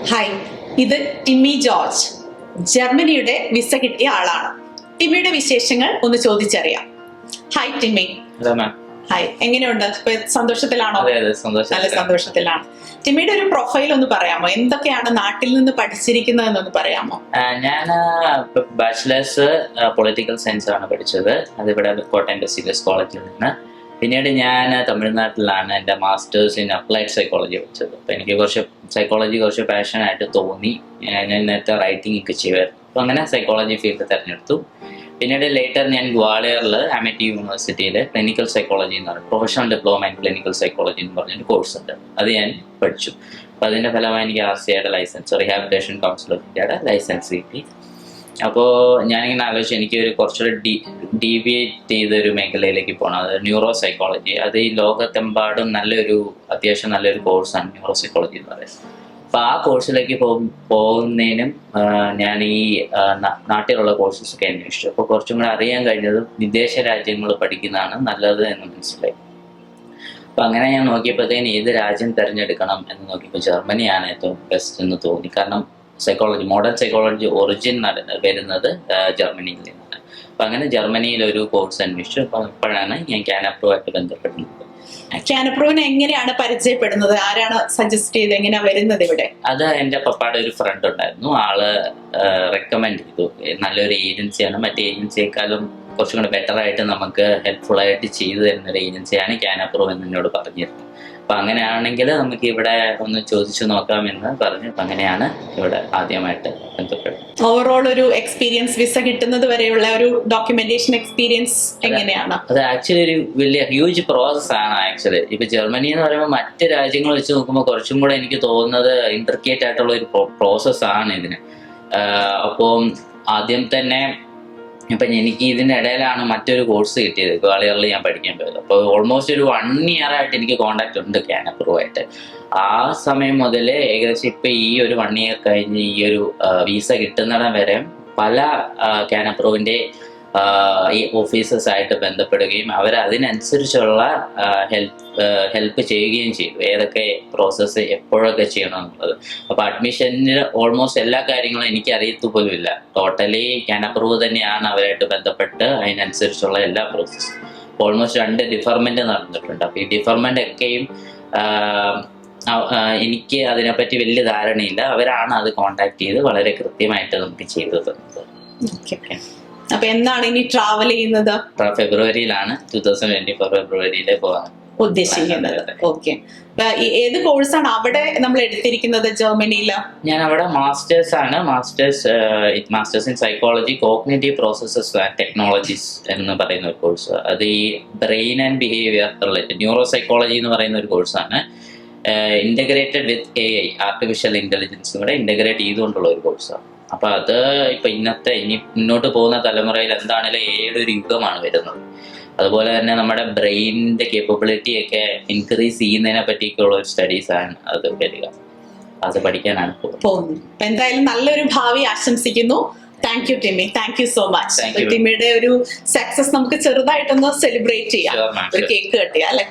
Hi, ഇത് Timmy George. ജർമ്മനിയുടെ visa കിട്ടിയ ആളാണ്. ടിമ്മിയുടെ വിശേഷങ്ങൾ ഒന്ന് ചോദിച്ചറിയാം. Hi Timmy. ഹായ്, എങ്ങനെയുണ്ട്? സന്തോഷത്തിലാണോ? നല്ല സന്തോഷത്തിലാണ്. ടിമ്മിയുടെ ഒരു പ്രൊഫൈൽ ഒന്ന് പറയാമോ? എന്തൊക്കെയാണ് നാട്ടിൽ നിന്ന് പഠിച്ചിരിക്കുന്നതെന്നൊന്ന് പറയാമോ? ഞാൻ ബാച്ചിലേഴ്സ് പൊളിറ്റിക്കൽ സയൻസ് ആണ് പഠിച്ചത്. അതിവിടെ കോട്ടയം ബസീലിയസ് കോളേജിൽ നിന്ന്. പിന്നീട് ഞാൻ തമിഴ്നാട്ടിലാണ് എൻ്റെ മാസ്റ്റേഴ്സ് ഇൻ അപ്ലൈഡ് സൈക്കോളജി പഠിച്ചത്. അപ്പോൾ എനിക്ക് സൈക്കോളജി കുറച്ച് പാഷനായിട്ട് തോന്നി. ഞാൻ നേരത്തെ റൈറ്റിംഗ് ഒക്കെ ചെയ്യുമായിരുന്നു. അപ്പോൾ അങ്ങനെ സൈക്കോളജി ഫീൽഡ് തിരഞ്ഞെടുത്തു. പിന്നീട് ലേറ്റർ ഞാൻ ഗ്വാളിയറിൽ അമിറ്റി യൂണിവേഴ്സിറ്റിയിൽ ക്ലിനിക്കൽ സൈക്കോളജി എന്ന് പറയുന്നത് professional diploma in clinical psychology എന്ന് പറഞ്ഞൊരു കോഴ്സ് ഉണ്ട്. അത് ഞാൻ പഠിച്ചു. അപ്പോൾ അതിൻ്റെ ഫലമായി എനിക്ക് RCAയുടെ ലൈസൻസ്, റീഹാബിലിറ്റേഷൻ കൗൺസിൽ ഓഫ് ഇന്ത്യയുടെ ലൈസൻസ് കിട്ടി. അപ്പോൾ ഞാനിങ്ങനെ ആലോചിച്ചു എനിക്കൊരു കുറച്ചുകൂടി ഡീവിയേറ്റ് ചെയ്തൊരു മേഖലയിലേക്ക് പോകണം. അത് ന്യൂറോ സൈക്കോളജി. അത് ഈ ലോകത്തെമ്പാടും അത്യാവശ്യം നല്ലൊരു കോഴ്സാണ് ന്യൂറോ സൈക്കോളജി എന്ന് പറയുന്നത്. അപ്പോൾ ആ കോഴ്സിലേക്ക് പോകുന്നതിനും ഞാൻ ഈ നാട്ടിലുള്ള കോഴ്സസ് ഒക്കെ അന്വേഷിച്ചു. അപ്പോൾ കുറച്ചും കൂടെ അറിയാൻ കഴിഞ്ഞത് വിദേശ രാജ്യങ്ങൾ പഠിക്കുന്നതാണ് നല്ലത് എന്ന് മനസ്സിലായി. അപ്പോൾ അങ്ങനെ ഞാൻ നോക്കിയപ്പോഴത്തേന് ഏത് രാജ്യം തിരഞ്ഞെടുക്കണം എന്ന് നോക്കിയപ്പോൾ ജർമ്മനിയാണ് ഏറ്റവും ബെസ്റ്റ് എന്ന് തോന്നി. കാരണം മോഡേൺ സൈക്കോളജി ഒറിജിൻ വരുന്നത് ജർമ്മനിയിൽ നിന്നാണ്. അപ്പം അങ്ങനെ ജർമ്മനിയിൽ ഒരു കോഴ്സ് അന്വേഷിച്ചു. അപ്പം അപ്പോഴാണ് ഞാൻ ക്യാനപ്രോവായിട്ട് ബന്ധപ്പെടുന്നത്. ക്യാനപ്രോവിനെ എങ്ങനെയാണ് പരിചയപ്പെടുന്നത്? ആരാണ് സജസ്റ്റ് ചെയ്ത് എങ്ങനെയാ വരുന്നത് ഇവിടെ? അത് എൻ്റെ പപ്പായുടെ ഒരു ഫ്രണ്ട് ഉണ്ടായിരുന്നു. ആള് റെക്കമെൻഡ് ചെയ്തു. നല്ലൊരു ഏജൻസിയാണ്, മറ്റേ ഏജൻസിയെക്കാളും കുറച്ചും കൂടെ ബെറ്റർ ആയിട്ട് നമുക്ക് ഹെൽപ്ഫുൾ ആയിട്ട് ചെയ്തു തരുന്നൊരു ഏജൻസിയാണ് ക്യാനപ്രോ എന്ന് എന്നോട് പറഞ്ഞിരുന്നു. അപ്പം അങ്ങനെയാണെങ്കിൽ നമുക്ക് ഇവിടെ ഒന്ന് ചോദിച്ചു നോക്കാമെന്ന് പറഞ്ഞു. അപ്പം അങ്ങനെയാണ് ഇവിടെ ആദ്യമായിട്ട് ബന്ധപ്പെടുന്നത്. ഓവറോൾ ഒരു എക്സ്പീരിയൻസ്, വിസ കിട്ടുന്നത് വരെയുള്ള ഒരു ഡോക്യുമെന്റേഷൻ എക്സ്പീരിയൻസ് എങ്ങനെയാണ്? അത് ആക്ച്വലി ഒരു വലിയ ഹ്യൂജ് പ്രോസസ് ആണ്. ആക്ച്വലി ഇപ്പൊ ജർമ്മനി എന്ന് പറയുമ്പോൾ മറ്റ് രാജ്യങ്ങൾ വെച്ച് നോക്കുമ്പോൾ കുറച്ചും കൂടെ എനിക്ക് തോന്നുന്നത് ഇൻട്രിക്കേറ്റ് ആയിട്ടുള്ള ഒരു പ്രോസസ് ആണ് ഇതിന്. അപ്പോൾ ആദ്യം തന്നെ ഇപ്പം എനിക്ക് ഇതിൻ്റെ ഇടയിലാണ് മറ്റൊരു കോഴ്സ് കിട്ടിയത്. ഗ്വാളിയറിൽ ഞാൻ പഠിക്കാൻ പോയത്. അപ്പോൾ ഓൾമോസ്റ്റ് ഒരു 1 year ആയിട്ട് എനിക്ക് കോണ്ടാക്ട് ഉണ്ട് ക്യാനപ്രോവായിട്ട്. ആ സമയം മുതൽ ഏകദേശം ഇപ്പം ഈ ഒരു 1 year കഴിഞ്ഞ് ഈ ഒരു വിസ കിട്ടുന്നിടം വരെ പല ക്യാനപ്രോവിൻ്റെ ഈ ഓഫീസേഴ്സായിട്ട് ബന്ധപ്പെടുകയും അവർ അതിനനുസരിച്ചുള്ള ഹെൽപ്പ് ചെയ്യുകയും ചെയ്തു. ഏതൊക്കെ പ്രോസസ്സ് എപ്പോഴൊക്കെ ചെയ്യണം എന്നുള്ളത്. അപ്പോൾ അഡ്മിഷന് ഓൾമോസ്റ്റ് എല്ലാ കാര്യങ്ങളും എനിക്ക് അറിയത്തു പോലും ഇല്ല. ടോട്ടലി ക്യാനപ്രൂവ് തന്നെയാണ് അവരായിട്ട് ബന്ധപ്പെട്ട് അതിനനുസരിച്ചുള്ള എല്ലാ പ്രോസസ്സും. ഓൾമോസ്റ്റ് 2 ഡിഫർമെന്റ് നടന്നിട്ടുണ്ട്. അപ്പോൾ ഈ ഡിഫർമെന്റ് ഒക്കെയും എനിക്ക് അതിനെപ്പറ്റി വലിയ ധാരണയില്ല. അവരാണ് അത് കോണ്ടാക്ട് ചെയ്ത് വളരെ കൃത്യമായിട്ട് നമുക്ക് ചെയ്തു തന്നത്. അപ്പൊ എന്നാണ് ഇനി ട്രാവൽ ചെയ്യുന്നത്? ഫെബ്രുവരിയിലാണ് 2024 ഫെബ്രുവരിയിൽ പോകാൻ ഉദ്ദേശിക്കുന്നത്. ഓക്കെ. ഏത് കോഴ്സാണ് അവിടെ നമ്മൾ എടുത്തിരിക്കുന്നത് ജർമ്മനിയിൽ? ഞാൻ അവിടെ മാസ്റ്റേഴ്സ് ആണ്. Masters in psychology cognitive processes and technologies എന്ന് പറയുന്ന ഒരു കോഴ്സ്. അത് ഈ brain and behaviour related neuro psychology എന്ന് പറയുന്ന ഒരു കോഴ്സാണ്. ഇന്റഗ്രേറ്റഡ് വിത്ത് AI, ആർട്ടിഫിഷ്യൽ ഇന്റലിജൻസും കൂടെ ഇന്റഗ്രേറ്റ് ചെയ്തുകൊണ്ടുള്ള ഒരു കോഴ്സാണ്. അപ്പൊ അത് ഇപ്പൊ ഇനി മുന്നോട്ട് പോകുന്ന തലമുറയിൽ എന്താണെങ്കിലും ഏതൊരു യുഗമാണ് വരുന്നത്. അതുപോലെ തന്നെ നമ്മുടെ ബ്രെയിനിന്റെ കേപ്പബിലിറ്റി ഒക്കെ ഇൻക്രീസ് ചെയ്യുന്നതിനെ പറ്റിയൊക്കെയുള്ള ഒരു സ്റ്റഡീസ് ആണ് അത് വരിക. അത് പഠിക്കാനാണ് പോകുന്നത്. എന്തായാലും നല്ലൊരു ഭാവി ആശംസിക്കുന്നു. Thank you Timmy. Thank you so much. ടിമ്മിയുടെ ഒരു സക്സസ് നമുക്ക് ചെറുതായിട്ടൊന്ന് സെലിബ്രേറ്റ് ചെയ്യാം. ഒരു കേക്ക് കട്ടിയാ അല്ലെ?